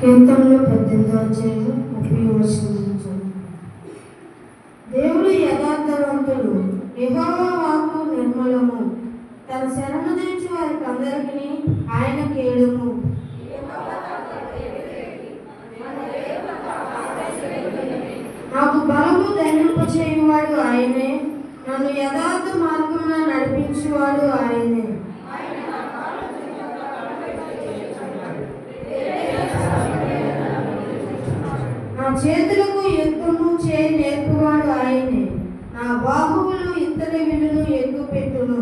కీర్తనలు 18వ అధ్యాయం 30వ వచనం నుంచి. దేవుడు యథార్థవంతుడు, యెహోవా వాక్కు నిర్మలము, తన శరణు తెచ్చు వారికి అందరికీ ఆయన కేడుము. నాకు బలము ధరింపచేయువాడు ఆయనే, నన్ను యథార్థ మార్గమున నడిపించువాడు ఆయనే. నా చేతులకు యుద్ధము చేయి నేర్పువాడు ఆయనే, నా బాహువులు ఇత్తడి విల్లును ఎక్కుపెట్టును.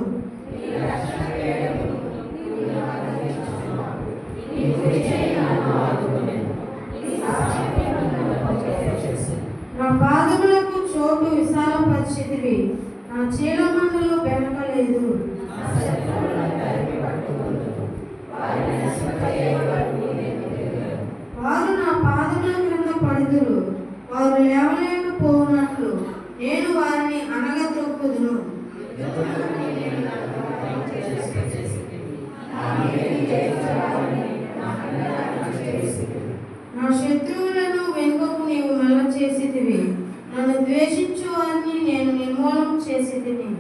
నా పాదములకు చోటు విశాలపరిచితివి, నా చీలమండలు బెనకలేదు. వారు నా పాదముల క్రింద పడుదురు, వారు లేవలేకపోవునట్లు నేను వారిని అనగదొక్కుదును. నా శత్రువులను వెనుకకు నీవు మల్ల చేసితివి, నన్ను ద్వేషించు వారిని నేను నిర్మూలన చేసితిని.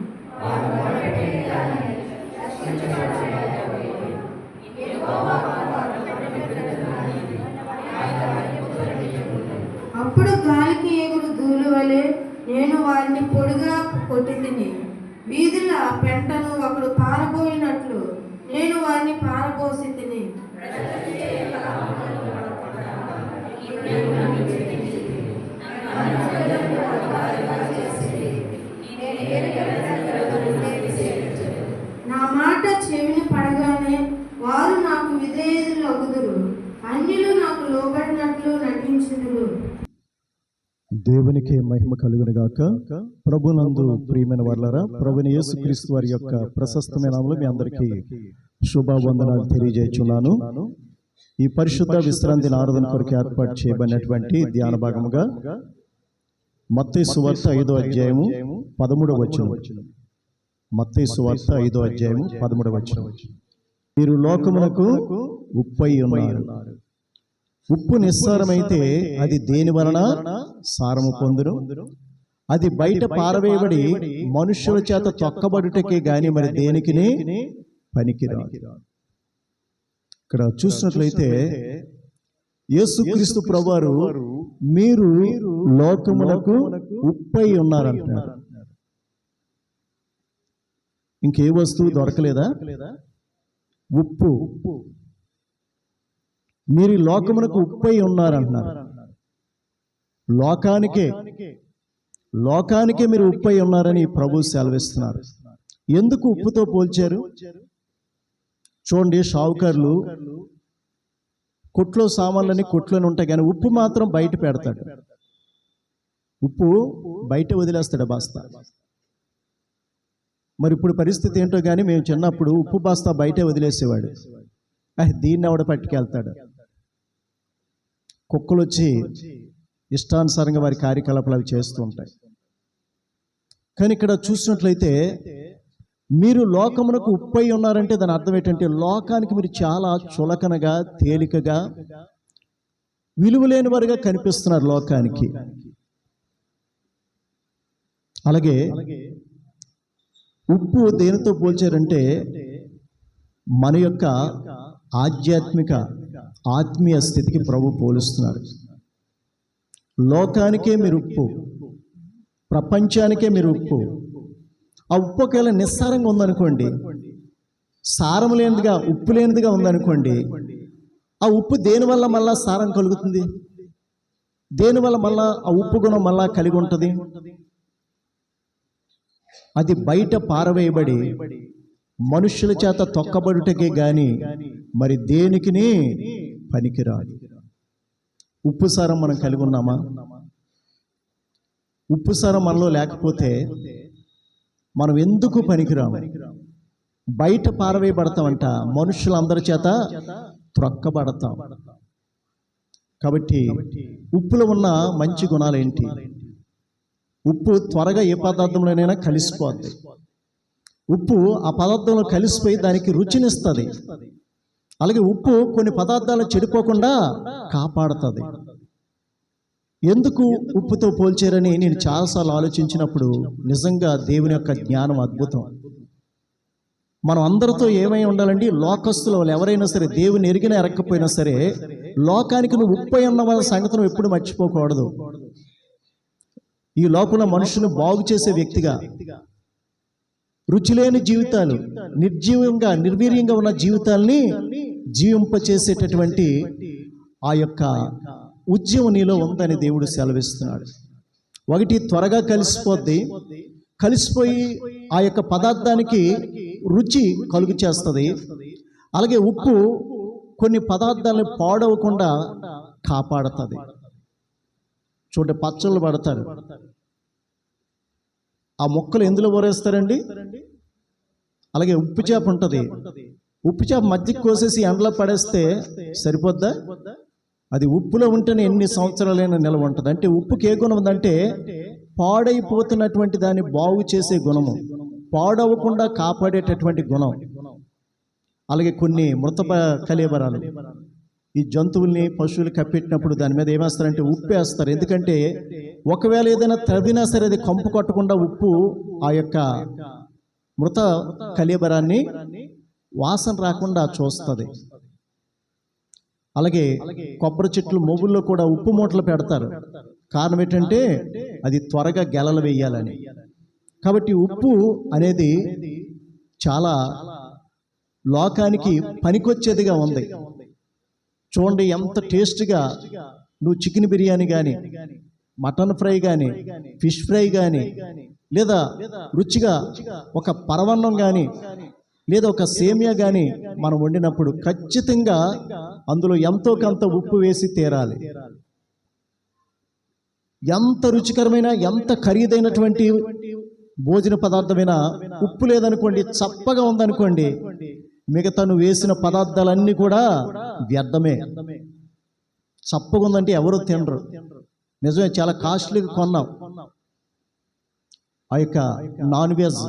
అప్పుడు గాలికి ఎగురు ధూళి వలె నేను వారిని పొడిగా కొట్టితిని. వీధుల పెంటను ఒకడు పారబోయినట్లు నేను వారిని పారబోసితిని. నా మాట చెవిని పడగానే వారు నాకు విధేయులు అగుదురు, అన్యులు నాకు లోబడినట్లు నటించుదురు. దేవునికి మహిమ కలుగును గాక. ప్రభునందు ప్రియమైన వారలారా, ప్రభుని యేసుక్రీస్తు వారి యొక్క ప్రశస్తమైన నామములో మీ అందరికీ శుభవందనాలు తెలియజేస్తున్నాను. ఈ పరిశుద్ధ విశ్రాంతి ఆరాధన కొరకు ఏర్పాటు చేయబడినటువంటి ధ్యాన భాగముగా మత్తయి సువార్త 5వ అధ్యాయము 13వ వచనం. మత్తయి సువార్త 5వ అధ్యాయము 13వ వచనం. మీరు లోకమునకు ఉప్పై ఉన్నారు. ఉప్పు నిస్సారమైతే అది దేని వలన సారము పొందును? అది బయట పారవేయబడి మనుష్యుల చేత తొక్కబడుటకే గాని మరి దేనికిని పనికిరాదు. ఇక్కడ చూసినట్లయితే యేసుక్రీస్తు ప్రభువారు మీరు లోకమునకు ఉప్పై ఉన్నారంటున్నారు. ఇంకే వస్తువు దొరకలేదా? ఉప్పు. మీరు లోకమునకు ఉప్పై ఉన్నారంటున్నారు. లోకానికే మీరు ఉప్పై ఉన్నారని ప్రభు సెలవిస్తున్నారు. ఎందుకు ఉప్పుతో పోల్చారు? చూడండి, షావుకారులు కొట్లో సామాన్లని కొట్లోనే ఉంటాయి, కానీ ఉప్పు మాత్రం బయట పెడతాడు. ఉప్పు బయట వదిలేస్తాడు బాస్తా. మరి ఇప్పుడు పరిస్థితి ఏంటో కానీ మేము చిన్నప్పుడు ఉప్పు బాస్తా బయటే వదిలేసేవాడు. దీన్ని ఎవడ పట్టుకెళ్తాడు? కుక్కలు వచ్చి ఇష్టానుసారంగా వారి కార్యకలాపాలు అవి చేస్తూ ఉంటాయి. కానీ ఇక్కడ చూసినట్లయితే మీరు లోకమునకు ఉప్పై ఉన్నారంటే దాని అర్థం ఏంటంటే లోకానికి మీరు చాలా చులకనగా, తేలికగా, విలువలేని వారుగా కనిపిస్తున్నారు లోకానికి. అలాగే ఉప్పు దేనితో పోల్చారంటే మన యొక్క ఆత్మీయ స్థితికి ప్రభు పోలుస్తున్నారు. లోకానికే మీరు ఉప్పు, ప్రపంచానికే మీరు ఉప్పు. ఆ ఉప్పు ఒకవేళ నిస్సారంగా ఉందనుకోండి, సారం లేనిదిగా, ఉప్పు లేనిదిగా ఉందనుకోండి, ఆ ఉప్పు దేనివల్ల మళ్ళా సారం కలుగుతుంది? దేనివల్ల మళ్ళా ఆ ఉప్పు గుణం మళ్ళా కలిగి ఉంటుంది? అది బయట పారవేయబడి మనుష్యుల చేత తొక్కబడుటకే గాని మరి దేనికిని పనికిరాదు. ఉప్పు సారం మనం కలిగి ఉన్నామా? ఉప్పు సారం మనలో లేకపోతే మనం ఎందుకు పనికిరాము? బయట పారవేయబడతామంట, మనుషులందరి చేత త్రొక్కబడతాం. కాబట్టి ఉప్పులో ఉన్న మంచి గుణాలు ఏంటి? ఉప్పు త్వరగా ఏ పదార్థంలోనైనా కలిసిపోద్ది. ఉప్పు ఆ పదార్థంలో కలిసిపోయి దానికి రుచినిస్తుంది. అలాగే ఉప్పు కొన్ని పదార్థాలను చెడిపోకుండా కాపాడుతుంది. ఎందుకు ఉప్పుతో పోల్చారని నేను చాలాసార్లు ఆలోచించినప్పుడు నిజంగా దేవుని యొక్క జ్ఞానం అద్భుతం. మనం అందరితో ఏమై ఉండాలండి, లోకస్తుల వాళ్ళు ఎవరైనా సరే, దేవుని ఎరిగినా ఎరక్కపోయినా సరే, లోకానికి నువ్వు ఉప్పై ఉన్న వాళ్ళ సంగతి నువ్వు ఎప్పుడు మర్చిపోకూడదు. ఈ లోకంలో మనుషులను బాగు చేసే వ్యక్తిగా, రుచిలేని జీవితాలు, నిర్జీవంగా నిర్వీర్యంగా ఉన్న జీవితాల్ని జీవింపచేసేటటువంటి ఆ యొక్క ఉద్యమం నీలో ఉందని దేవుడు సెలవిస్తున్నాడు. ఒకటి, త్వరగా కలిసిపోయి ఆ యొక్క పదార్థానికి రుచి కలుగు చేస్తుంది. అలాగే ఉప్పు కొన్ని పదార్థాలను పాడవకుండా కాపాడుతుంది. చూడండి, పచ్చళ్ళు పడతారు, ఆ మొక్కలు ఎందులో ఊరేస్తారండి? అలాగే ఉప్పు చేప ఉంటుంది, ఉప్పు చేప మధ్యకి కోసేసి ఎండలో పడేస్తే సరిపోద్దా? అది ఉప్పులో ఉంటేనే ఎన్ని సంవత్సరాలైనా నిల్వ ఉంటుంది. అంటే ఉప్పుకి ఏ గుణం ఉందంటే పాడైపోతున్నటువంటి దాన్ని బాగు చేసే గుణము, పాడవకుండా కాపాడేటటువంటి గుణం. అలాగే కొన్ని మృత కళేబరాలు, ఈ జంతువుల్ని పశువులు కప్పెట్టినప్పుడు దాని మీద ఏమేస్తారంటే ఉప్పు వేస్తారు. ఎందుకంటే ఒకవేళ ఏదైనా తవ్వినా సరే అది కంపు కొట్టకుండా ఉప్పు ఆ యొక్క మృత కళేబరాన్ని వాసన రాకుండా చూస్తుంది. అలాగే కొబ్బరి చెట్లు మొగుల్లో కూడా ఉప్పు మూటలు పెడతారు. కారణం ఏంటంటే అది త్వరగా గెలలు వేయాలని. కాబట్టి ఉప్పు అనేది చాలా లోకానికి పనికొచ్చేదిగా ఉంది. చూడండి, ఎంత టేస్ట్గా నువ్వు చికెన్ బిర్యానీ కానీ, మటన్ ఫ్రై కానీ, ఫిష్ ఫ్రై కానీ, లేదా రుచిగా ఒక పరవన్నం కానీ, లేదా ఒక సేమియా కానీ మనం వండినప్పుడు ఖచ్చితంగా అందులో ఎంతో కొంత ఉప్పు వేసి తీరాలి. ఎంత రుచికరమైన, ఎంత ఖరీదైనటువంటి భోజన పదార్థమైనా ఉప్పు లేదనుకోండి, చప్పగా ఉందనుకోండి, మిగతా నువ్వు వేసిన పదార్థాలన్నీ కూడా వ్యర్థమే. చప్పగా ఉందంటే ఎవరు తినరు. నిజమే, చాలా కాస్ట్లీగా కొన్నాం ఆ యొక్క నాన్ వెజ్,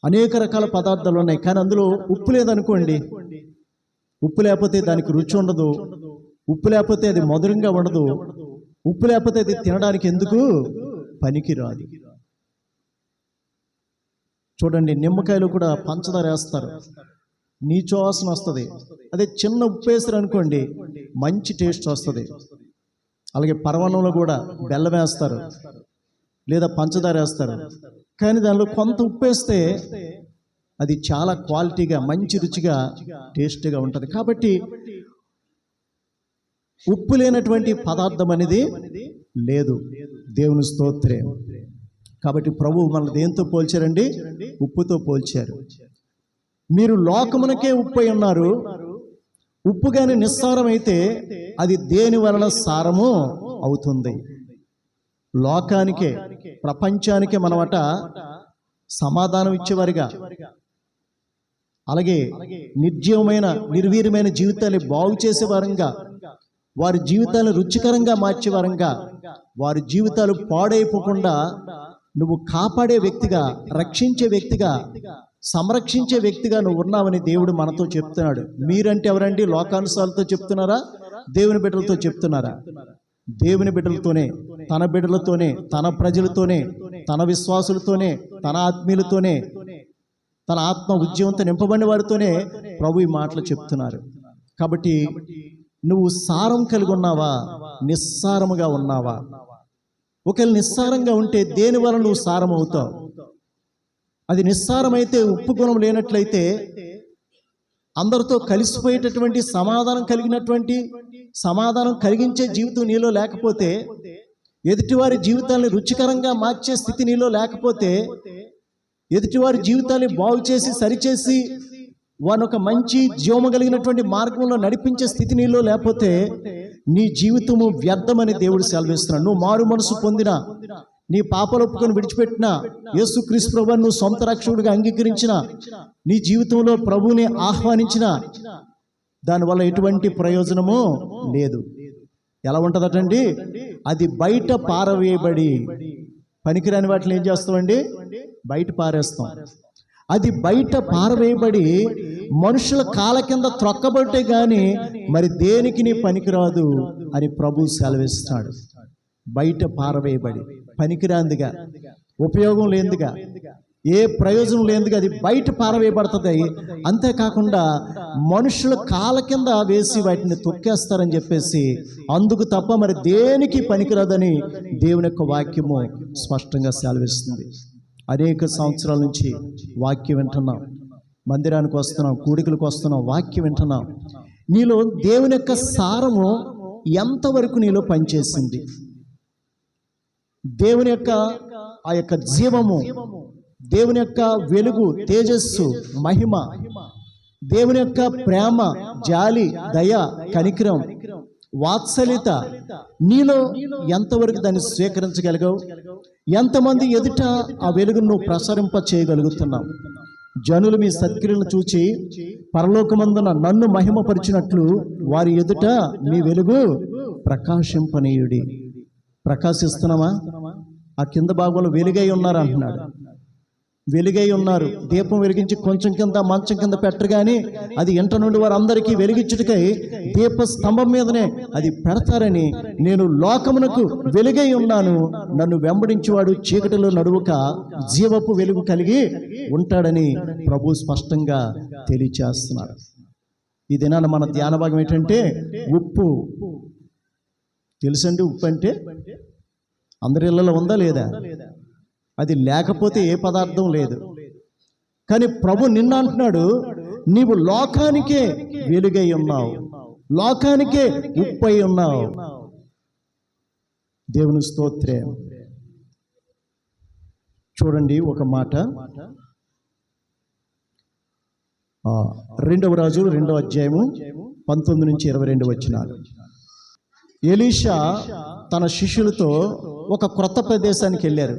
అనేక రకాల పదార్థాలు ఉన్నాయి, కానీ అందులో ఉప్పు లేదనుకోండి, ఉప్పు లేకపోతే దానికి రుచి ఉండదు, ఉప్పు లేకపోతే అది మధురంగా ఉండదు, ఉప్పు లేకపోతే అది తినడానికి ఎందుకు పనికి రాదు. చూడండి, నిమ్మకాయలు కూడా పంచదార వేస్తారు, నీచు వాసన వస్తుంది. అదే చిన్న ఉప్పు వేస్తారు అనుకోండి, మంచి టేస్ట్ వస్తుంది. అలాగే పరవన్నంలో కూడా బెల్లం వేస్తారు లేదా పంచదార వేస్తారు, కానీ దానిలో కొంత ఉప్పు వేస్తే అది చాలా క్వాలిటీగా, మంచి రుచిగా, టేస్ట్గా ఉంటుంది. కాబట్టి ఉప్పు లేనటువంటి పదార్థం అనేది లేదు. దేవుని స్తోత్రం. కాబట్టి ప్రభువు మనల్ని దేంతో పోల్చారండి? ఉప్పుతో పోల్చారు. మీరు లోకమునకే ఉప్పు అయి ఉన్నారు. ఉప్పు కానీ నిస్సారం అయితే అది దేని వలన సారము అవుతుంది? లోకానికే, ప్రపంచానికే మనమట సమాధానం ఇచ్చేవారిగా, అలాగే నిర్జీవమైన నిర్వీర్యమైన జీవితాన్ని బాగు చేసేవారంగా, వారి జీవితాలను రుచికరంగా మార్చేవారంగా, వారి జీవితాలు పాడైపోకుండా నువ్వు కాపాడే వ్యక్తిగా, రక్షించే వ్యక్తిగా, సంరక్షించే వ్యక్తిగా నువ్వు ఉన్నావని దేవుడు మనతో చెప్తున్నాడు. మీరంటే ఎవరండి? లోకానుసారులతో చెప్తున్నారా? దేవుని బిడ్డలతో చెప్తున్నారా? దేవుని బిడ్డలతోనే, తన బిడ్డలతోనే, తన ప్రజలతోనే, తన విశ్వాసులతోనే, తన ఆత్మీయులతోనే, తన ఆత్మ ఉద్యమంతో నింపబడిన వారితోనే ప్రభు ఈ మాటలు చెప్తున్నారు. కాబట్టి నువ్వు సారం కలిగి ఉన్నావా? నిస్సారముగా ఉన్నావా? ఒకవేళ నిస్సారంగా ఉంటే దేని వల్ల నువ్వు సారం అవుతావు? అది నిస్సారమైతే, ఉప్పు గుణం లేనట్లయితే, అందరితో కలిసిపోయేటటువంటి సమాధానం కలిగించే జీవితం నీలో లేకపోతే, ఎదుటివారి జీవితాన్ని రుచికరంగా మార్చే స్థితి నీలో లేకపోతే, ఎదుటివారి జీవితాన్ని బాగు చేసి సరిచేసి వారిని ఒక మంచి జీవము కలిగినటువంటి మార్గంలో నడిపించే స్థితి నీలో లేకపోతే నీ జీవితము వ్యర్థమని దేవుడు సెలవిస్తున్నాడు. నువ్వు మారు మనసు పొందిన, నీ పాపాలు ఒప్పుకొని విడిచిపెట్టిన, యేసుక్రీస్తు ప్రభువును నువ్వు సొంత రక్షకుడిగా అంగీకరించిన, నీ జీవితంలో ప్రభువుని ఆహ్వానించిన, దానివల్ల ఎటువంటి ప్రయోజనము లేదు. ఎలా ఉంటుందటండి? అది బయట పారవేయబడి, పనికిరాని వాటిని ఏం చేస్తామండి? బయట పారేస్తాం. అది బయట పారవేయబడి మనుషుల కాళ్ళ కింద త్రొక్కబట్టే గాని మరి దేనికి నీ పనికిరాదు అని ప్రభు సెలవిస్తున్నాడు. బయట పారవేయబడి పనికిరాందిగా, ఉపయోగం లేనిదిగా, ఏ ప్రయోజనం లేనిదిగా అది బయట పారవేయబడుతుంది. అంతేకాకుండా మనుషుల కాళ్ళ కింద వేసి వాటిని తొక్కేస్తారని చెప్పేసి అందుకు తప్ప మరి దేనికి పనికిరాదని దేవుని యొక్క వాక్యము స్పష్టంగా సెలవిస్తుంది. అనేక సంవత్సరాల నుంచి వాక్యం వింటున్నాం, మందిరానికి వస్తున్నాం, కూడికలకు వస్తున్నాం, వాక్యం వింటున్నాం. నీలో దేవుని యొక్క సారము ఎంతవరకు నీలో పనిచేసింది? దేవుని యొక్క ఆ యొక్క జీవము, దేవుని యొక్క వెలుగు, తేజస్సు, మహిమ, దేవుని యొక్క ప్రేమ, జాలి, దయ, కనికరం, వాత్సల్యత నీలో ఎంతవరకు దాన్ని స్వీకరించగలిగావు? ఎంతమంది ఎదుట ఆ వెలుగును నువ్వు ప్రసరింప చేయగలుగుతున్నావు? జనులు మీ సత్క్రియలను చూచి పరలోకమందున నన్ను మహిమపరిచినట్లు వారి ఎదుట మీ వెలుగు ప్రకాశింపనీయుడి. ప్రకాశిస్తున్నామా? ఆ కింద భాగంలో వెలుగై ఉన్నారు అంటున్నాడు. వెలుగై ఉన్నారు. దీపం వెలిగించి కొంచెం కింద మంచం కింద పెట్టరు కానీ అది ఇంట నుండి వారందరికీ వెలిగించుటకై దీప స్తంభం మీదనే అది పెడతారని నేను లోకమునకు వెలుగై ఉన్నాను, నన్ను వెంబడించేవాడు చీకటిలో నడువక జీవపు వెలుగు కలిగి ఉంటాడని ప్రభు స్పష్టంగా తెలియచేస్తున్నాడు. ఈ దినాన మన ధ్యాన భాగం ఏంటంటే ఉప్పు. తెలుసండి ఉప్పు అంటే? అందరి ఇళ్లలో ఉందా లేదా? అది లేకపోతే ఏ పదార్థం లేదు. కానీ ప్రభు నిన్న అంటున్నాడు, నీవు లోకానికే వెలుగై ఉన్నావు, లోకానికే ఉప్పై ఉన్నావు. దేవుని స్తోత్రం. చూడండి ఒక మాట, 2వ రాజులు 2వ అధ్యాయము 19 నుంచి 22 వచనాలు. ఎలీషా తన శిష్యులతో ఒక క్రొత్త ప్రదేశానికి వెళ్ళారు.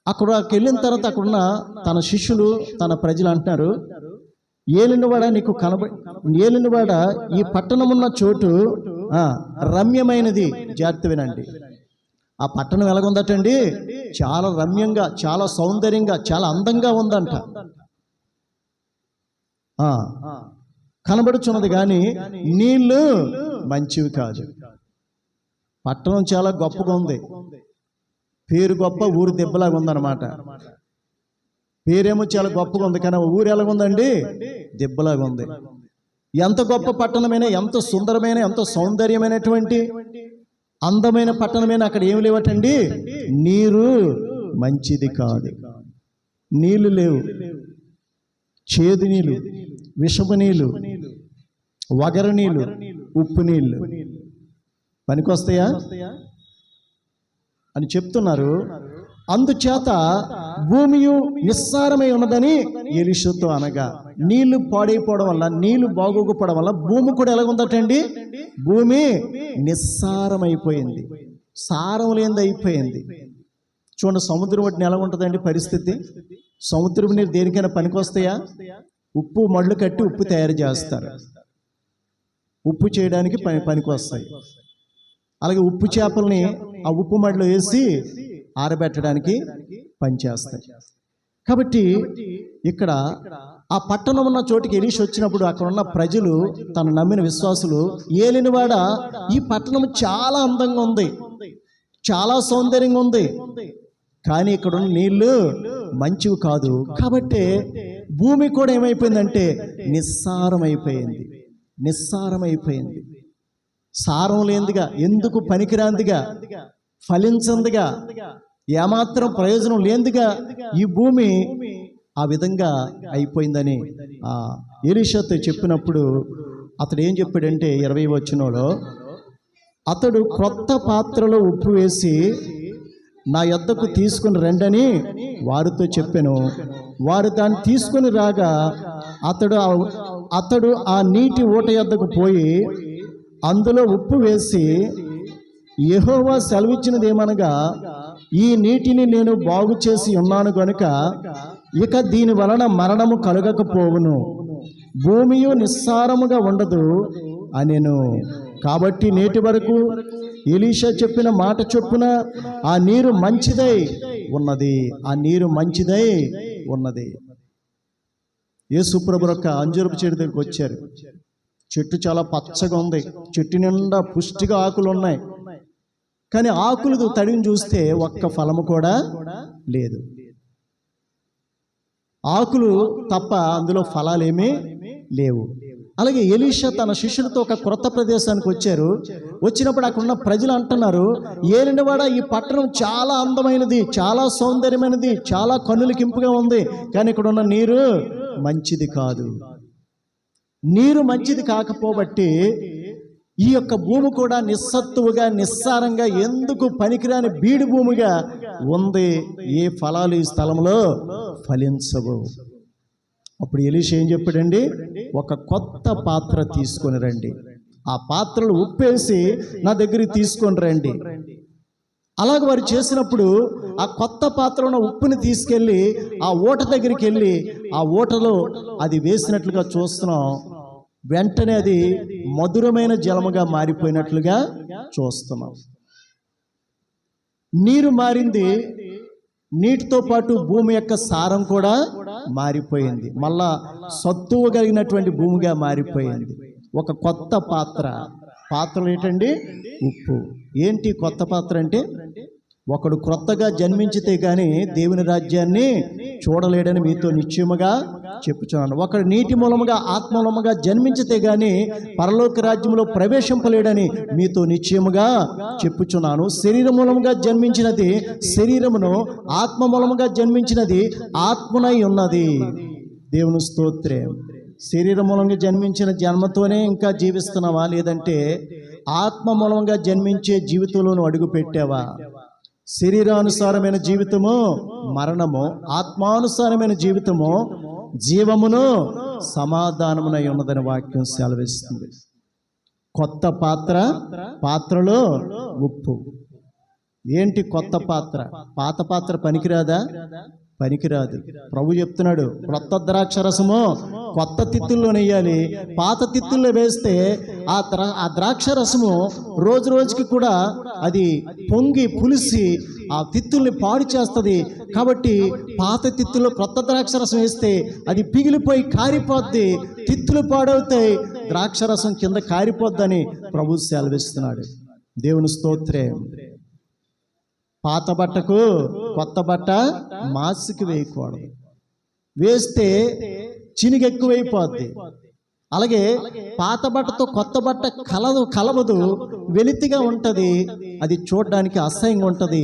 అక్కడికి వెళ్ళిన తర్వాత అక్కడున్న తన శిష్యులు, తన ప్రజలు అంటున్నారు, ఏలినవాడ నీకు ఏలినవాడ ఈ పట్టణమున్న చోటు రమ్యమైనది. జాగ్రత్త వినండి. ఆ పట్టణం ఎలాగుందటండి? చాలా రమ్యంగా, చాలా సౌందర్యంగా, చాలా అందంగా ఉందంట. కనబడుచున్నది కానీ నీళ్లు మంచివి కాదు. పట్టణం చాలా గొప్పగా ఉంది, పేరు గొప్ప, ఊరు దెబ్బలాగా ఉందన్నమాట. పేరేమో చాలా గొప్పగా ఉంది కానీ ఊరు ఎలాగుందండి? దెబ్బలాగా ఉంది. ఎంత గొప్ప పట్టణమైనా, ఎంత సుందరమైన, ఎంత సౌందర్యమైనటువంటి అందమైన పట్టణమైన అక్కడ ఏమి లేవటండి? నీరు మంచిది కాదు. నీళ్లు లేవు. చేదు నీళ్ళు, విషపు నీళ్ళు, వగరు నీళ్ళు, ఉప్పు నీళ్ళు పనికొస్తాయా అని చెప్తున్నారు. అందుచేత భూమియు నిస్సారమై ఉన్నదని ఎలీషాతో అనగా, నీళ్లు పాడైపోవడం వల్ల, నీళ్లు బాగోకపోవడం వల్ల భూమి కూడా ఎలాగుందటండి? భూమి నిస్సారమైపోయింది, సారం లేనిది అయిపోయింది. చూడండి, సముద్రం ఒడ్డున ఎలా ఉంటుందండి పరిస్థితి? సముద్రం నీరు దేనికైనా పనికొస్తాయా? ఉప్పు మళ్ళు కట్టి ఉప్పు తయారు చేస్తారు, ఉప్పు చేయడానికి పనికొస్తాయి. అలాగే ఉప్పు చేపల్ని ఆ ఉప్పు మడిలో వేసి ఆరబెట్టడానికి పనిచేస్తాయి. కాబట్టి ఇక్కడ ఆ పట్టణం ఉన్న చోటికి ఎలీషా వచ్చినప్పుడు అక్కడ ఉన్న ప్రజలు, తను నమ్మిన విశ్వాసులు, ఏలినవాడ ఈ పట్టణం చాలా అందంగా ఉంది, చాలా సౌందర్యంగా ఉంది, కానీ ఇక్కడ ఉన్న నీళ్లు మంచివి కాదు. కాబట్టి భూమి కూడా ఏమైపోయిందంటే నిస్సారమైపోయింది, నిస్సారమైపోయింది. సారం లేనిదిగా, ఎందుకు పనికిరాందిగా, ఫలించందిగా, ఏమాత్రం ప్రయోజనం లేనిదిగా ఈ భూమి ఆ విధంగా అయిపోయిందని ఎలీషాతో చెప్పినప్పుడు అతడు ఏం చెప్పాడంటే 20వ వచనంలో, అతడు క్రొత్త పాత్రలో ఉప్పు వేసి నా యొద్దకు తీసుకుని రండని వారితో చెప్పాను. వారు దాన్ని తీసుకుని రాగా అతడు ఆ నీటి ఊట యొద్దకు పోయి అందులో ఉప్పు వేసి, యెహోవా సెలవిచ్చినది ఏమనగా, ఈ నీటిని నేను బాగు చేసి ఉన్నాను గనుక ఇక దీని వలన మరణము కలగకపోవును, భూమియు నిస్సారముగా ఉండదు అనెను. కాబట్టి నేటి వరకు ఎలీషా చెప్పిన మాట చొప్పున ఆ నీరు మంచిదై ఉన్నది, ఆ నీరు మంచిదై ఉన్నది. యేసుప్రభు యొక్క అంజూరపు చెట్టు దగ్గరికి వచ్చారు. చెట్టు చాలా పచ్చగా ఉంది, చెట్టు నిండా పుష్టిగా ఆకులు ఉన్నాయి. కానీ ఆకులు తడిని చూస్తే ఒక్క ఫలము కూడా లేదు. ఆకులు తప్ప అందులో ఫలాలేమీ లేవు. అలాగే ఎలీషా తన శిష్యులతో ఒక క్రొత్త ప్రదేశానికి వచ్చారు. వచ్చినప్పుడు అక్కడ ఉన్న ప్రజలు అంటున్నారు, ఏలినవాడ ఈ పట్టణం చాలా అందమైనది, చాలా సౌందర్యమైనది, చాలా కన్నులకింపుగా ఉంది, కానీ ఇక్కడ ఉన్న నీరు మంచిది కాదు. నీరు మంచిది కాకపోబట్టి ఈ యొక్క భూమి కూడా నిస్సత్తువుగా నిస్సారంగా ఎందుకు పనికిరాని బీడు భూమిగా ఉంది. ఏ ఫలాలు ఈ స్థలంలో ఫలించవు. అప్పుడు ఎలీషా ఏం చెప్పాడండి, ఒక కొత్త పాత్ర తీసుకొని రండి, ఆ పాత్రలు ఉప్పేసి నా దగ్గరికి తీసుకొని రండి. అలాగ వారు చేసినప్పుడు ఆ కొత్త పాత్రలో ఉప్పుని తీసుకెళ్ళి ఆ ఊట దగ్గరికి వెళ్ళి ఆ ఊటలో అది వేసినట్లుగా చూస్తున్నాం. వెంటనే అది మధురమైన జలముగా మారిపోయినట్లుగా చూస్తున్నాం. నీరు మారింది, నీటితో పాటు భూమి యొక్క సారం కూడా మారిపోయింది. మళ్ళా సత్తువ కలిగినటువంటి భూమిగా మారిపోయింది. ఒక కొత్త పాత్రలు ఏంటండి, ఉప్పు. ఏంటి కొత్త పాత్ర అంటే, ఒకడు క్రొత్తగా జన్మించితే కానీ దేవుని రాజ్యాన్ని చూడలేడని మీతో నిశ్చయముగా చెప్పుచున్నాను. ఒకడు నీటి మూలముగా ఆత్మ మూలముగా జన్మించితే కానీ పరలోక రాజ్యంలో ప్రవేశింపలేడని మీతో నిశ్చయముగా చెప్పుచున్నాను. శరీర మూలముగా జన్మించినది శరీరమును, ఆత్మ మూలముగా జన్మించినది ఆత్మనై ఉన్నది. దేవుని స్తోత్రం. శరీర మూలంగా జన్మించిన జన్మతోనే ఇంకా జీవిస్తున్నావా, లేదంటే ఆత్మ మూలంగా జన్మించే జీవితంలో అడుగు పెట్టావా? శరీరానుసారమైన జీవితము మరణము, ఆత్మానుసారమైన జీవితము జీవమును సమాధానమునై ఉన్నదని వాక్యం సెలవిస్తుంది. కొత్త పాత్రలో ఉప్పు. ఏంటి కొత్త పాత్ర? పాత పాత్ర పనికిరాదా? పనికిరాదు. ప్రభు చెప్తున్నాడు, క్రొత్త ద్రాక్ష రసము కొత్త తిత్తుల్లో నెయ్యాలి. పాత తిత్తుల్లో వేస్తే ఆ ద్రాక్ష రసము రోజు రోజుకి కూడా అది పొంగి పులిసి ఆ తిత్తుల్ని పాడు చేస్తుంది. కాబట్టి పాత తిత్తుల్లో క్రొత్త ద్రాక్ష రసం వేస్తే అది పిగిలిపోయి కారిపోద్ది, తిత్తులు పాడవుతాయి, ద్రాక్ష రసం కింద కారిపోద్దని ప్రభు సెలవిస్తున్నాడు. దేవుని స్తోత్రం. పాత బట్టకు కొత్త బట్ట మాసికి వేయకూడదు. వేస్తే చినిగి ఎక్కువైపోద్ది. అలాగే పాత బట్టతో కొత్త బట్ట కలవదు, వెలితిగా ఉంటుంది, అది చూడడానికి అసహ్యంగా ఉంటుంది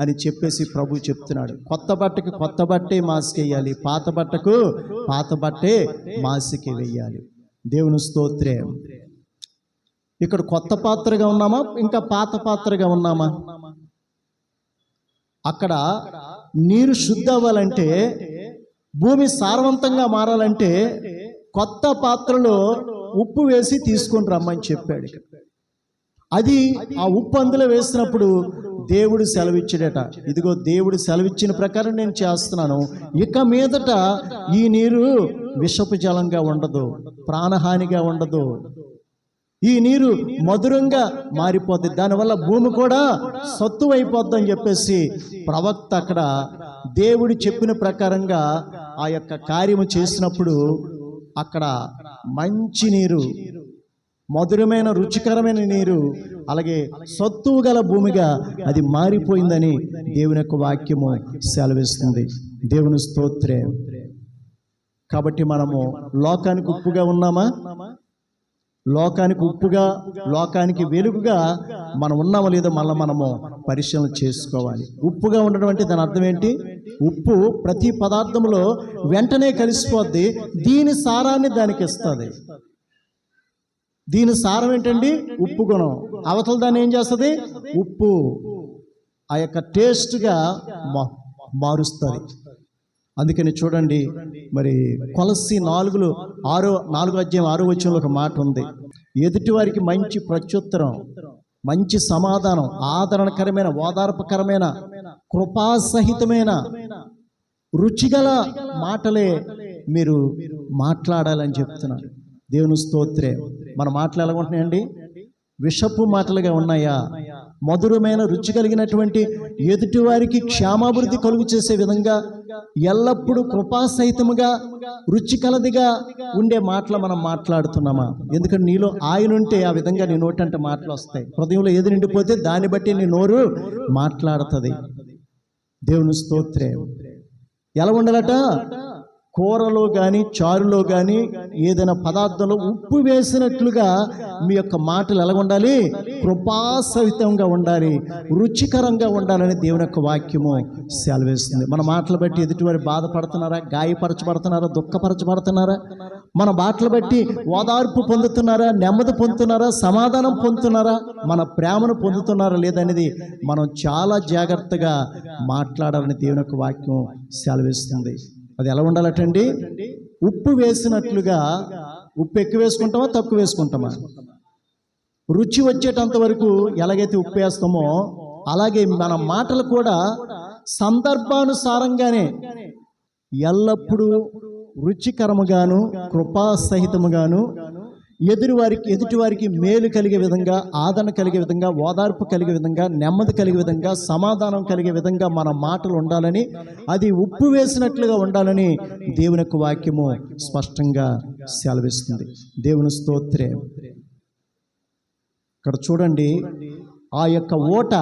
అని చెప్పేసి ప్రభు చెప్తున్నాడు. కొత్త బట్టకి కొత్త బట్టే మాసికి వేయాలి, పాత బట్టకు పాత బట్టే మాసికి వేయాలి. దేవుని స్తోత్రం. ఇక్కడ కొత్త పాత్రగా ఉన్నామా, ఇంకా పాత పాత్రగా ఉన్నామా? అక్కడ నీరు శుద్ధి అవ్వాలంటే, భూమి సారవంతంగా మారాలంటే కొత్త పాత్రలో ఉప్పు వేసి తీసుకొని రమ్మని చెప్పాడు. అది ఆ ఉప్పు అందులో వేసినప్పుడు దేవుడు సెలవిచ్చాడట, ఇదిగో దేవుడు సెలవిచ్చిన ప్రకారం నేను చేస్తున్నాను, ఇక మీదట ఈ నీరు విషపు జలంగా ఉండదు, ప్రాణహానిగా ఉండదు, ఈ నీరు మధురంగా మారిపోద్ది, దానివల్ల భూమి కూడా సత్తువైపోద్ది అని చెప్పేసి ప్రవక్త అక్కడ దేవుడు చెప్పిన ప్రకారంగా ఆ యొక్క కార్యము చేసినప్పుడు అక్కడ మంచి నీరు, మధురమైన రుచికరమైన నీరు, అలాగే సత్తువు గల భూమిగా అది మారిపోయిందని దేవుని యొక్క వాక్యము సెలవిస్తుంది. దేవుని స్తోత్రం. కాబట్టి మనము లోకానికి ఉప్పుగా ఉన్నామా? లోకానికి ఉప్పుగా, లోకానికి వెలుగుగా మనం ఉన్నామో లేదో మళ్ళీ మనము పరిశీలన చేసుకోవాలి. ఉప్పుగా ఉండడం అంటే దాని అర్థం ఏంటి? ఉప్పు ప్రతి పదార్థంలో వెంటనే కలిసిపోద్ది, దీని సారాన్ని దానికి ఇస్తుంది. దీని సారం ఏంటండి? ఉప్పు గుణం. అవతల దాన్ని ఏం చేస్తుంది? ఉప్పు ఆ యొక్క టేస్ట్గా మారుస్తుంది. అందుకని చూడండి, మరి కొలస్సీ 4:6 ఒక మాట ఉంది, ఎదుటి వారికి మంచి ప్రత్యుత్తరం, మంచి సమాధానం, ఆదరణకరమైన, ఓదార్పకరమైన, కృపాసహితమైన, రుచిగల మాటలే మీరు మాట్లాడాలని చెప్తున్నాడు. దేవుని స్తోత్రం. మన మాటలు ఎలా ఉంటున్నాయండి? విషపు మాటలుగా ఉన్నాయా? మధురమైన రుచి కలిగినటువంటి ఎదుటివారికి క్షేమాభివృద్ధి కలుగు చేసే విధంగా ఎల్లప్పుడూ కృపాసహితముగా రుచి కలదిగా ఉండే మాటలు మనం మాట్లాడుతున్నామా? ఎందుకంటే నీలో ఆయన ఉంటే ఆ విధంగా నీ నోటంటే మాటలు వస్తాయి. హృదయంలో ఏది నిండిపోతే దాన్ని బట్టి నీ నోరు మాట్లాడుతుంది. దేవుని స్తోత్రం. ఎలా ఉండాలట? కూరలో కానీ చారులో కానీ ఏదైనా పదార్థంలో ఉప్పు వేసినట్లుగా మీ యొక్క మాటలు ఎలా ఉండాలి? కృపాసహితంగా ఉండాలి, రుచికరంగా ఉండాలని దేవుని యొక్క వాక్యము సెలవిస్తుంది. మన మాటలు బట్టి ఎదుటివారు బాధపడుతున్నారా, గాయపరచబడుతున్నారా, దుఃఖపరచబడుతున్నారా? మన మాటలు బట్టి ఓదార్పు పొందుతున్నారా, నెమ్మది పొందుతున్నారా, సమాధానం పొందుతున్నారా, మన ప్రేమను పొందుతున్నారా లేదనేది మనం చాలా జాగ్రత్తగా మాట్లాడాలని దేవుని యొక్క వాక్యం సెలవిస్తుంది. అది ఎలా ఉండాలటండి? ఉప్పు వేసినట్లుగా. ఉప్పు ఎక్కువ వేసుకుంటామా, తక్కువ వేసుకుంటామా? రుచి వచ్చేటంత వరకు ఎలాగైతే ఉప్పు వేస్తామో అలాగే మన మాటలు కూడా సందర్భానుసారంగానే ఎల్లప్పుడూ రుచికరముగాను కృపాసహితముగాను ఎదుటివారికి మేలు కలిగే విధంగా, ఆదరణ కలిగే విధంగా, ఓదార్పు కలిగే విధంగా, నెమ్మది కలిగే విధంగా, సమాధానం కలిగే విధంగా మన మాటలు ఉండాలని, అది ఉప్పు వేసినట్లుగా ఉండాలని దేవుని యొక్క వాక్యము స్పష్టంగా సెలవిస్తుంది. దేవుని స్తోత్రం. ఇక్కడ చూడండి, ఆ యొక్క ఓట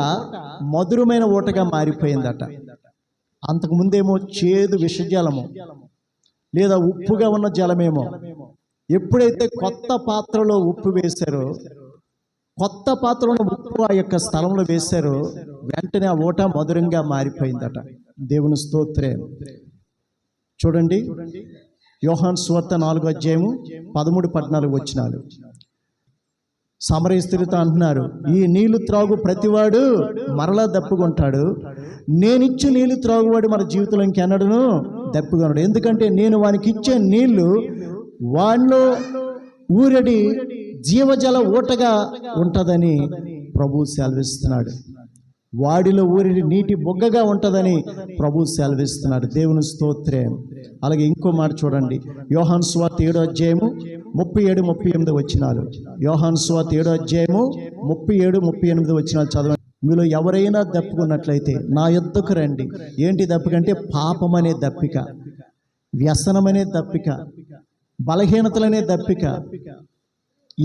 మధురమైన ఓటగా మారిపోయిందట. అంతకుముందేమో చేదు విషజలము లేదా ఉప్పుగా ఉన్న జలమేమో. ఎప్పుడైతే కొత్త పాత్రలో ఉప్పు వేశారో, కొత్త పాత్రలో ఉప్పు ఆ యొక్క స్థలంలో వేశారో, వెంటనే ఆ ఓట మధురంగా మారిపోయిందట. దేవుని స్తోత్రం. చూడండి, యోహాను సువార్త 4వ అధ్యాయము 13-14 వచనాలు. సమరయ స్త్రీతో అంటున్నారు, ఈ నీళ్లు త్రాగు ప్రతివాడు మరలా దప్పుకుంటాడు, నేనిచ్చే నీళ్లు త్రాగువాడు మన జీవితంలో ఇంకెన్నడను దప్పుకొనడు. ఎందుకంటే నేను వానికి ఇచ్చే నీళ్లు వాడిలో ఊరడి జీవజల ఊటగా ఉంటుందని ప్రభు సెలవిస్తున్నాడు. వాడిలో ఊరిడి నీటి బొగ్గగా ఉంటుందని ప్రభు సెలవిస్తున్నాడు. దేవుని స్తోత్రం. అలాగే ఇంకో మాట చూడండి, యోహాను సువార్త 7వ అధ్యాయము 37-38 వచనాలు. యోహాను సువార్త 7వ అధ్యాయము 37-38 వచనాలు చదవండి. మీలో ఎవరైనా దప్పుకున్నట్లయితే నా యొద్దకు రండి. ఏంటి దప్పికంటే? పాపం అనే దప్పిక, వ్యసనం అనే దప్పిక, బలహీనతలనే దప్పిక.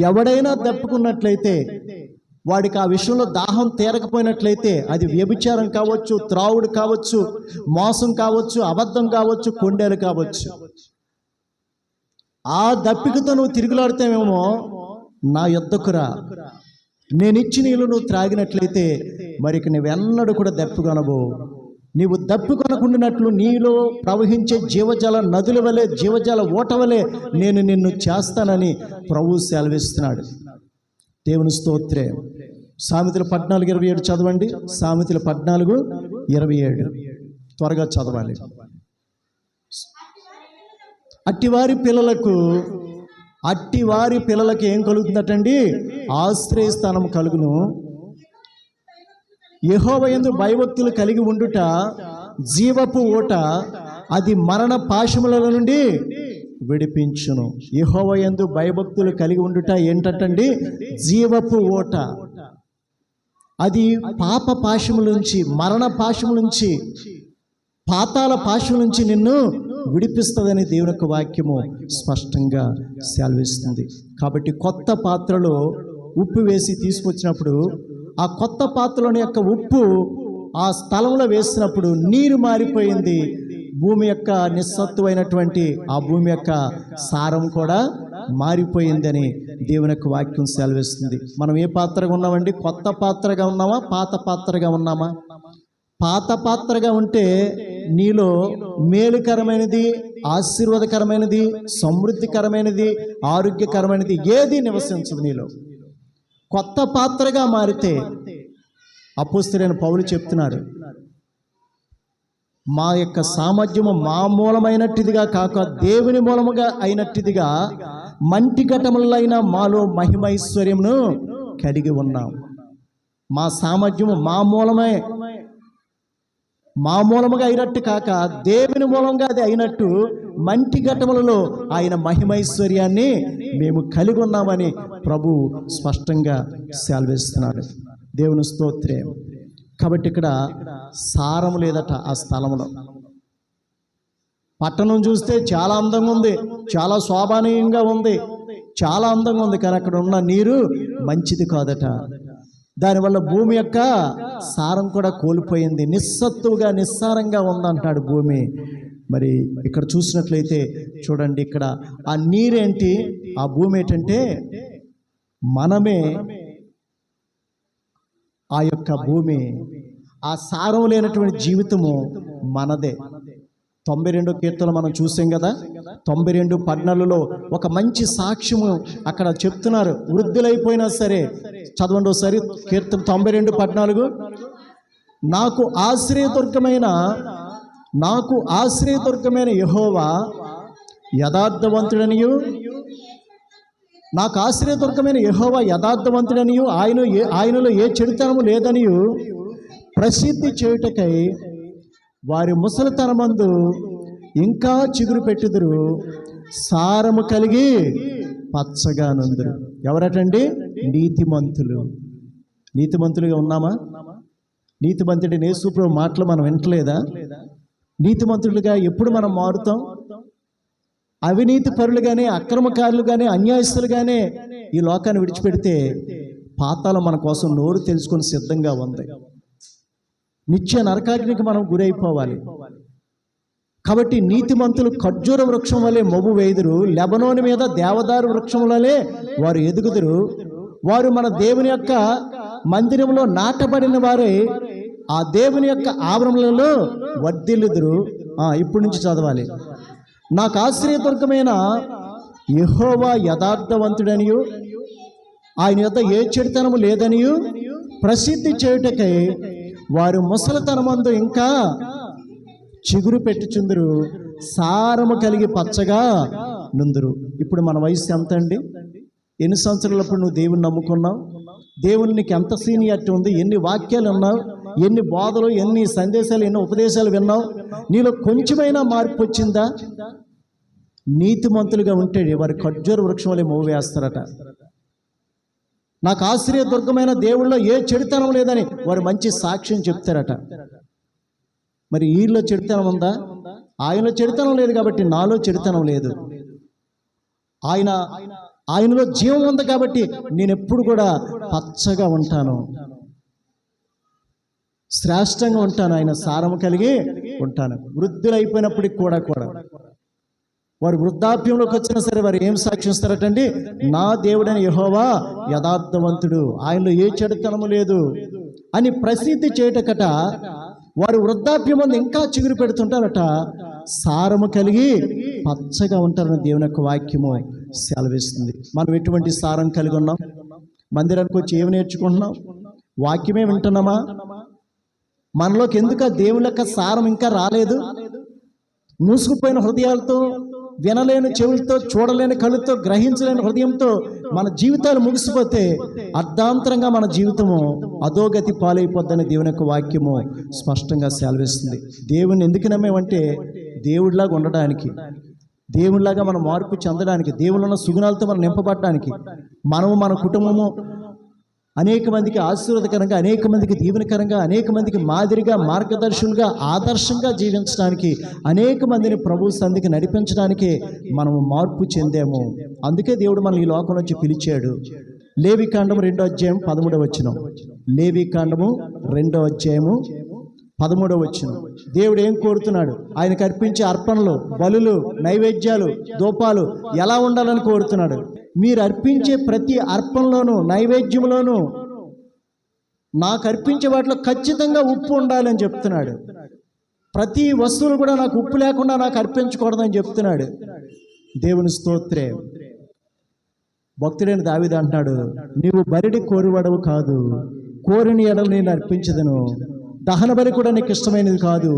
ఎవడైనా దప్పుకున్నట్లయితే, వాడికి ఆ విషయంలో దాహం తీరకపోయినట్లయితే, అది వ్యభిచారం కావచ్చు, త్రావుడు కావచ్చు, మోసం కావచ్చు, అబద్ధం కావచ్చు, కొండేలు కావచ్చు, ఆ దప్పికతో నువ్వు తిరుగులాడుతావేమో, నా యొద్దకు రా, నేను ఇచ్చి నీళ్ళు నువ్వు త్రాగినట్లయితే మరి నువ్వెన్నడూ కూడా దప్పుకొనవు. నీవు దప్పుకొనకుండినట్లు నీలో ప్రవహించే జీవజల నదుల వలె, జీవజల ఓట వలె నేను నిన్ను చేస్తానని ప్రభువు సెలవిస్తున్నాడు. దేవుని స్తోత్రం. సామెతలు 14:27 చదవండి. సామెతలు 14:27 త్వరగా చదవాలి. అట్టివారి పిల్లలకు ఏం కలుగుతుందటండి? ఆశ్రయస్థానం కలుగును. యెహోవా యందు భయభక్తులు కలిగి ఉండుట జీవపు ఓట, అది మరణ పాశముల నుండి విడిపించును. యెహోవా యందు భయభక్తులు కలిగి ఉండుట ఏంటండి? జీవపు ఓట. అది పాప పాశముల నుంచి, మరణ పాశముల నుంచి, పాతాళ పాశముల నుంచి నిన్ను విడిపిస్తుందని దేవుని యొక్క వాక్యము స్పష్టంగా సెలవిస్తుంది. కాబట్టి కొత్త పాత్రలో ఉప్పు వేసి తీసుకొచ్చినప్పుడు, ఆ కొత్త పాత్రలోని యొక్క ఉప్పు ఆ స్థలంలో వేసినప్పుడు నీరు మారిపోయింది. భూమి యొక్క నిస్సత్తువైనటువంటి ఆ భూమి యొక్క సారం కూడా మారిపోయిందని దేవుని యొక్క వాక్యం సెలవిస్తుంది. మనం ఏ పాత్రగా ఉన్నామండి? కొత్త పాత్రగా ఉన్నామా, పాత పాత్రగా ఉన్నామా? పాత పాత్రగా ఉంటే నీలో మేలుకరమైనది, ఆశీర్వాదకరమైనది, సమృద్ధికరమైనది, ఆరోగ్యకరమైనది ఏది నివసించదు నీలో. కొత్త పాత్రగా మారితే అపోస్తలుడైన పౌలు చెప్తున్నాడు, మా యొక్క సామర్థ్యము మా మూలమైనట్టుదిగా కాక దేవుని మూలముగా అయినట్టుదిగా మంటి ఘటములైన మాలో మహిమైశ్వర్యమును కలిగి ఉన్నాం. మా సామర్థ్యము మా మూలముగా అయినట్టు కాక దేవుని మూలంగా అది అయినట్టు మంటి ఘటములలో ఆయన మహిమైశ్వర్యాన్ని మేము కలిగి ఉన్నామని ప్రభు స్పష్టంగా సెలవిస్తున్నాడు. దేవుని స్తోత్రం. కాబట్టి ఇక్కడ సారం లేదట ఆ స్థలంలో. పట్టణం చూస్తే చాలా అందంగా ఉంది, చాలా శోభనీయంగా ఉంది, చాలా అందంగా ఉంది, కానీ అక్కడ ఉన్న నీరు మంచిది కాదట. దానివల్ల భూమి యొక్క సారం కూడా కోల్పోయింది, నిస్సత్తుగా నిస్సారంగా ఉందంటున్నాడు భూమి. మరి ఇక్కడ చూసినట్లయితే చూడండి, ఇక్కడ ఆ నీరేంటి, ఆ భూమి ఏంటంటే మనమే ఆ యొక్క భూమి. ఆ సారం లేనటువంటి జీవితము మనదే. 92 కీర్తనలు మనం చూసాం కదా, 92:14 ఒక మంచి సాక్ష్యము అక్కడ చెప్తున్నారు. వృద్ధులైపోయినా సరే, చదవండి ఒకసారి కీర్తన 92:14. నాకు ఆశ్రయదుర్గమైన యెహోవా యథార్థవంతుడనియు, నాకు ఆశ్రయదుర్గమైన యెహోవా యథార్థవంతుడనియు, ఆయనలో ఏ చెడుతనము లేదనియు ప్రసిద్ధి చేయుటకై వారి ముసలితనమందు ఇంకా చిగురు పెట్టుదురు, సారము కలిగి పచ్చగా నుందురు. ఎవరటండి? నీతిమంతులుగా ఉన్నామా? నీతిమంతుడి యేసుప్రభు మాటలు మనం వింటలేదా? నీతిమంతులుగా ఎప్పుడు మనం మారుతాం? అవినీతి పరులుగానే, అక్రమకారులుగానే, అన్యాయస్తులుగానే ఈ లోకాన్ని విడిచిపెడితే పాతాళం మన కోసం నోరు తెలుసుకొని సిద్ధంగా ఉంది. నిత్య నరకాగ్నికి మనం గురైపోవాలి. కాబట్టి నీతిమంతులు ఖర్జూర వృక్షం వలె మొవ్వు వేయుదురు, లెబనోను మీద దేవదారు వృక్షం వలె వారు ఎదుగుదురు. వారు మన దేవుని యొక్క మందిరంలో నాటబడిన వారే ఆ దేవుని యొక్క ఆవరణలలో వర్ధిల్లుదురు. ఇప్పటి నుంచి చదవాలి. నాకు ఆశ్రయదుర్గమైన యెహోవా యథార్థవంతుడనియు, ఆయన యొద్ద ఏ చెడుతనము లేదనియు ప్రసిద్ధి చేయుటకై వారు ముసలితనమందు ఇంకా చిగురు పెట్టుచుందురు, సారము కలిగి పచ్చగా నుందురు. ఇప్పుడు మన వయసు ఎంత అండి? ఎన్ని సంవత్సరాలప్పుడు నువ్వు దేవుని నమ్ముకున్నావు? దేవుని నీకు ఎంత సీనియారిటీ ఉంది? ఎన్ని వాక్యాలు విన్నావు? ఎన్ని బోధలు, ఎన్ని సందేశాలు, ఎన్ని ఉపదేశాలు విన్నావు? నీలో కొంచెమైనా మార్పు వచ్చిందా? నీతిమంతులుగా ఉంటే వారి ఖర్జూర వృక్షం వలె మొవ్వు వేస్తారట. నాకు ఆశ్రయదుర్గమైన దేవుళ్ళలో ఏ చెడుతనం లేదని వారు మంచి సాక్ష్యం చెప్తారట. మరి వీళ్ళలో చెడుతనం ఉందా? ఆయనలో చెడుతనం లేదు కాబట్టి నాలో చెడుతనం లేదు. ఆయనలో జీవం ఉంది కాబట్టి నేను ఎప్పుడు కూడా పచ్చగా ఉంటాను, శ్రేష్టంగా ఉంటాను, ఆయన సారము కలిగి ఉంటాను. వృద్ధులైపోయినప్పటికి కూడా వారు వృద్ధాప్యంలోకి వచ్చినా సరే వారు ఏం సాక్షిస్తారటండి? నా దేవుడైన యెహోవా యథార్థవంతుడు, ఆయనలో ఏ చెడుతనము లేదు అని ప్రసిద్ధి చేయటకట. వారు వృద్ధాప్యం ముందు ఇంకా చిగురు పెడుతుంటారట, సారము కలిగి పచ్చగా ఉంటారని దేవుని యొక్క వాక్యము సెలవిస్తుంది. మనం ఎటువంటి సారం కలిగి ఉన్నాం? మందిరానికి వచ్చి ఏమి నేర్చుకుంటున్నాం? వాక్యమే వింటున్నామా? మనలోకి ఎందుకు దేవుని యొక్క సారం ఇంకా రాలేదు? మూసుకుపోయిన హృదయాలతో, వినలేని చెవులతో, చూడలేని కళ్ళతో, గ్రహించలేని హృదయంతో మన జీవితాలు ముగిసిపోతే అర్ధాంతరంగా మన జీవితము అధోగతి పాలైపోద్దని దేవుని యొక్క వాక్యము స్పష్టంగా సెలవిస్తుంది. దేవుని ఎందుకు నమ్మేమంటే దేవుడిలాగా ఉండడానికి, దేవుడిలాగా మనం మార్పు చెందడానికి, దేవుని ఉన్న సుగుణాలతో మనం నింపబడడానికి, మనము మన కుటుంబము అనేక మందికి ఆశీర్వాదకరంగా, అనేక మందికి దీవెనకరంగా, అనేక మందికి మాదిరిగా, మార్గదర్శులుగా, ఆదర్శంగా జీవించడానికి, అనేక మందిని ప్రభు సంధికి నడిపించడానికి మనము మార్పు చెందాము. అందుకే దేవుడు మనం ఈ లోకం నుంచి పిలిచాడు. లేవికాండము 2వ అధ్యాయం 13వ వచనం. లేవికాండము 2వ అధ్యాయము 13వ వచనం. దేవుడు ఏం కోరుతున్నాడు? ఆయనకు అర్పించే అర్పణలు, బలులు, నైవేద్యాలు, ధూపాలు ఎలా ఉండాలని కోరుతున్నాడు? మీరు అర్పించే ప్రతి అర్పణలోను, నైవేద్యంలోను నాకు అర్పించే వాటిలో ఖచ్చితంగా ఉప్పు ఉండాలని చెప్తున్నాడు. ప్రతి వస్తువులు కూడా నాకు ఉప్పు లేకుండా నాకు అర్పించకూడదని చెప్తున్నాడు. దేవుని స్తోత్రం. భక్తుడైన దావీదు అంటున్నాడు, నీవు బలిని కోరువాడవు కాదు, కోరిని ఎడలు నేను అర్పించదను. దహన బలి కూడా నీకు ఇష్టమైనది కాదు,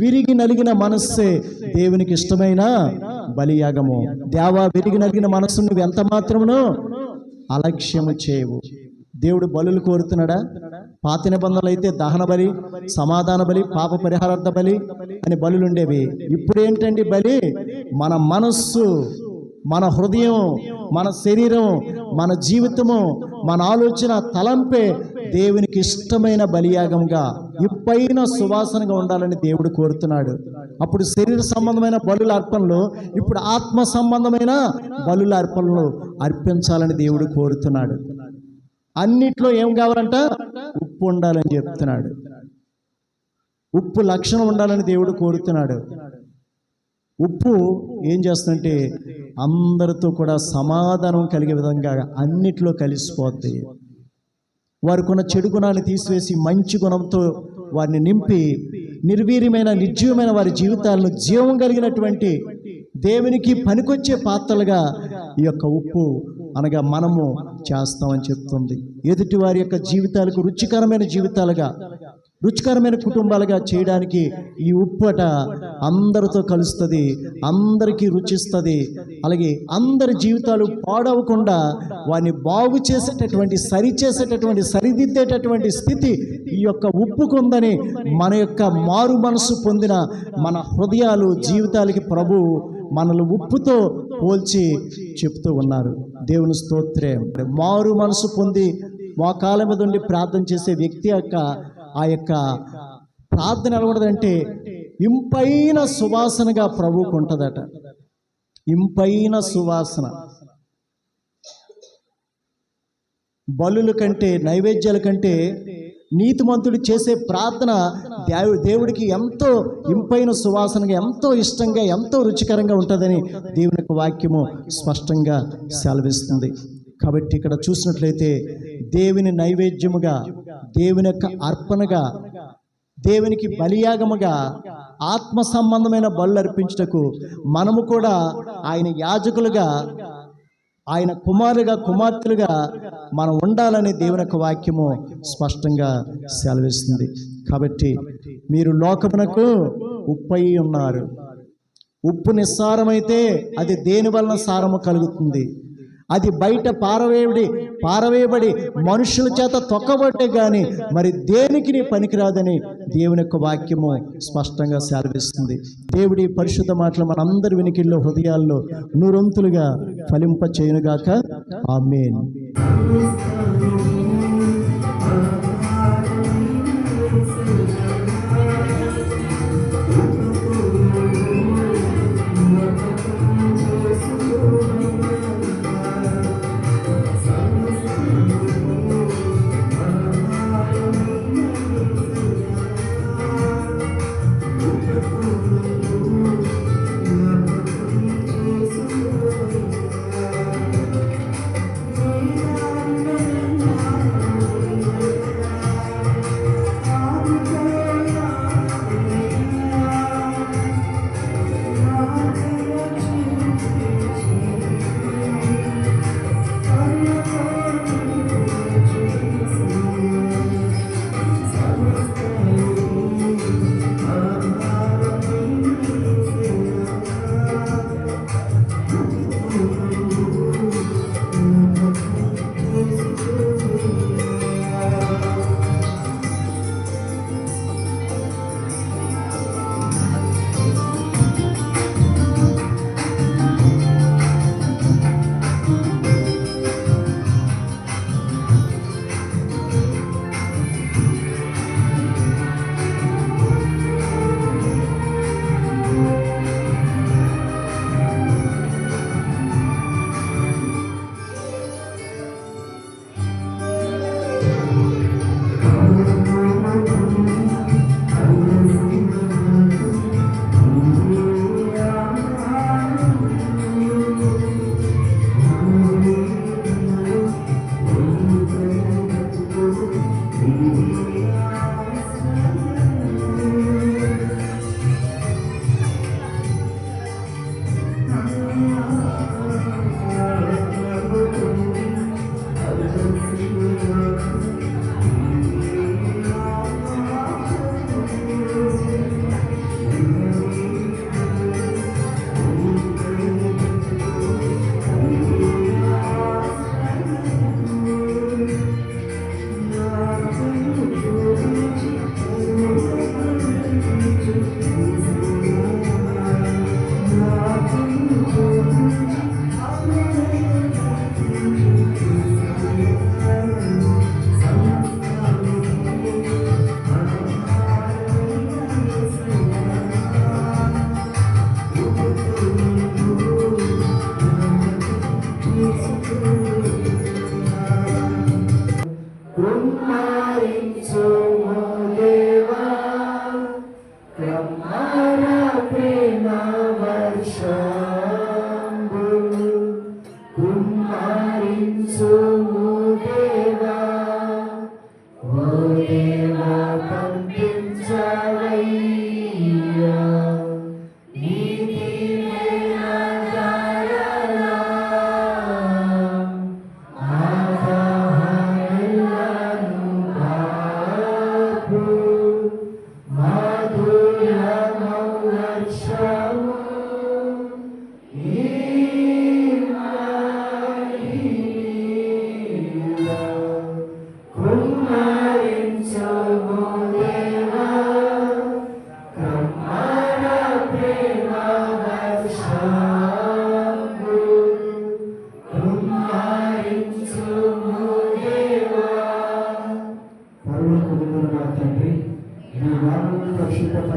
విరిగి నలిగిన మనస్సే దేవునికి ఇష్టమైన బలియాగము. దేవా, విరిగి నలిగిన మనస్సు నువ్వు ఎంత మాత్రమునో అలక్ష్యము చేయవు. దేవుడు బలులు కోరుతున్నాడా? పాత నిబంధనలు అయితే దహన బలి, సమాధాన బలి, పాప పరిహారార్థ బలి అని బలులు ఉండేవి. ఇప్పుడు ఏంటండి బలి? మన మనస్సు, మన హృదయం, మన శరీరం, మన జీవితము, మన ఆలోచన, తలంపే దేవునికి ఇష్టమైన బలియాగంగా ఇంపైన సువాసనగా ఉండాలని దేవుడు కోరుతున్నాడు. అప్పుడు శరీర సంబంధమైన బలుల అర్పణలు ఇప్పుడు ఆత్మ సంబంధమైన బలుల అర్పణలు అర్పించాలని దేవుడు కోరుతున్నాడు. అన్నిట్లో ఏం కావాలంట? ఉప్పు ఉండాలని చెప్తున్నాడు. ఉప్పు లక్షణం ఉండాలని దేవుడు కోరుతున్నాడు. ఉప్పు ఏం చేస్తుందంటే అందరితో కూడా సమాధానం కలిగే విధంగా అన్నిట్లో కలిసిపోద్ది. వారికి ఉన్న చెడు గుణాన్ని తీసివేసి మంచి గుణంతో వారిని నింపి నిర్వీర్యమైన నిర్జీవమైన వారి జీవితాలను జీవం కలిగినటువంటి దేవునికి పనికొచ్చే పాత్రలుగా ఈ యొక్క ఉప్పు అనగా మనము చేస్తామని చెప్తుంది. ఎదుటి వారి యొక్క జీవితాలకు రుచికరమైన జీవితాలుగా, రుచికరమైన కుటుంబాలుగా చేయడానికి ఈ ఉప్పట అందరితో కలుస్తుంది, అందరికీ రుచిస్తుంది. అలాగే అందరి జీవితాలు పాడవకుండా వారిని బాగు చేసేటటువంటి, సరిచేసేటటువంటి, సరిదిద్దేటటువంటి స్థితి ఈ యొక్క ఉప్పుకుందని మన యొక్క మారు మనసు పొందిన మన హృదయాలు, జీవితాలకి ప్రభు మనల్ని ఉప్పుతో పోల్చి చెప్తూ ఉన్నారు. దేవుని స్తోత్రం. మారు మనసు పొంది మోకాళ్ళ మీద ఉండి ప్రార్థన చేసే వ్యక్తి యొక్క ఆ యొక్క ప్రార్థన ఎలా ఉంటుందంటే ఇంపైన సువాసనగా ప్రభువుకు ఉంటుందట. ఇంపైన సువాసన. బలుల కంటే, నైవేద్యాల కంటే నీతిమంతుడు చేసే ప్రార్థన దేవుడికి ఎంతో ఇంపైన సువాసనగా, ఎంతో ఇష్టంగా, ఎంతో రుచికరంగా ఉంటుందని దేవుని యొక్క వాక్యము స్పష్టంగా సెలవిస్తుంది. కాబట్టి ఇక్కడ చూసినట్లయితే దేవుని నైవేద్యముగా, దేవుని యొక్క అర్పణగా, దేవునికి బలియాగముగా, ఆత్మ సంబంధమైన బలు అర్పించుటకు మనము కూడా ఆయన యాజకులుగా, ఆయన కుమారులుగా, కుమార్తెలుగా మనం ఉండాలని దేవుని యొక్క వాక్యము స్పష్టంగా సెలవిస్తుంది. కాబట్టి మీరు లోకమునకు ఉప్పై ఉన్నారు. ఉప్పు నిస్సారమైతే అది దేని వలన సారము కలుగుతుంది? అది బయట పారవేయబడి మనుషుల చేత తొక్కబట్టే కానీ మరి దేనికి పనికిరాదని దేవుని యొక్క వాక్యము స్పష్టంగా సెలవిస్తుంది. దేవుడి పరిశుద్ధ మాటలు మనందరి వినికిల్లో, హృదయాల్లో నూరొంతులుగా ఫలింప చేయునుగాక. ఆమేన్.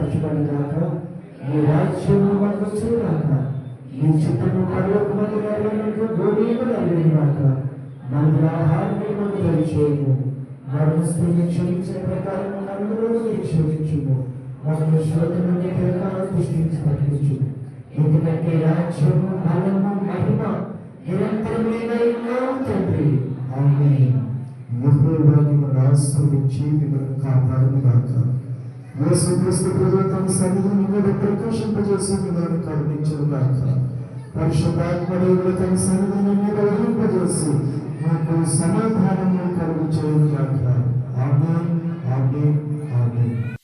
మహిమపరచబడినాక నీ రాజ్యము వచ్చుగాక నీ చిత్తము పర్వతమందు నెరవేరినట్లు భూమి మీద నెరవేరుగాక మనకు ఆహారాన్ని మనకు దయచేయము మరణిస్తుని క్షమించిన ప్రకారం నలుగురు క్షమించుము మనము శ్రోత నుండి ప్రకారం దృష్టించి పట్టించు ఎందుకంటే రాజ్యము బలము మహిమ నిరంతరమైన తండ్రి ఆమేన్. యెహోవాని మన ఆశ్రయించి మిమ్మల్ని కాపాడును గాక. యేసుక్రీస్తు ప్రభువు తమ సన్నిధిని మీద ప్రకాశింపజేసి మిమ్మల్ని కరుణించును గాక. పరిశుద్ధాత్మ దేవుడు తమ సన్నిధిని మీద వదిలింపజేసి మీకు సమాధానము కలుగు చేయును గాక. ఆమేన్ ఆమేన్ ఆమేన్.